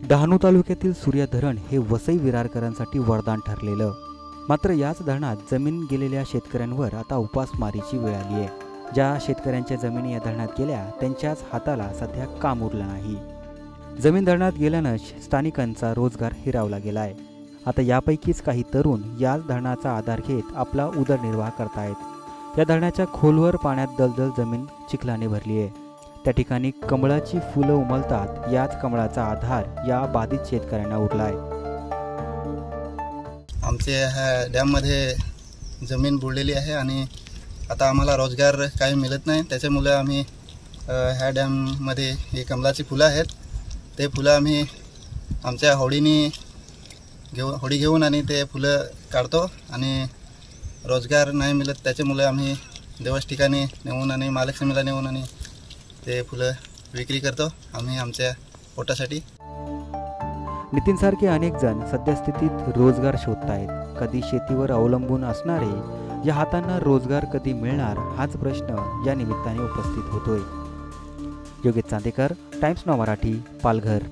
डहाणू तालुक्यातील सूर्य धरण हे वसई विरारकरांसाठी वरदान ठरलेलं. मात्र याच धरणात जमीन गेलेल्या शेतकऱ्यांवर आता उपासमारीची वेळ आली आहे. ज्या शेतकऱ्यांच्या जमिनी या धरणात गेल्या त्यांच्याच हाताला सध्या काम उरलं नाही. जमीन धरणात गेल्यानं स्थानिकांचा रोजगार हिरावला गेलाय. आता यापैकीच काही तरुण याच धरणाचा आधार घेत आपला उदरनिर्वाह करतायत. या धरणाच्या खोलवर पाण्यात दलदल जमीन चिखलाने भरली आहे. त्या ठिकाणी कमळाची फुलं उमलतात. याच कमळाचा आधार या बाधित शेतकऱ्यांना उरलाय. आमच्या ह्या डॅममध्ये जमीन बुडलेली आहे आणि आता आम्हाला रोजगार काही मिळत नाही. त्याच्यामुळे आम्ही ह्या डॅममध्ये हे कमळाची फुलं आहेत, ते फुलं आम्ही आमच्या होडी घेऊन आणि ते फुलं काढतो आणि रोजगार नाही मिळत. त्याच्यामुळे आम्ही देवास ठिकाणी नेऊन आणि महालक्ष्मीला नेऊन आणि ते फुलं विक्री करतो आम्ही आमच्या पोटासाठी. नितीनसारखे अनेक जण सद्यस्थितीत रोजगार शोधतायत. कधी शेतीवर अवलंबून असणारे या हातांना रोजगार कधी मिळणार हाच प्रश्न या निमित्ताने उपस्थित होतोय. योगेश चांदेकर, टाइम्स नाव मराठी, पालघर.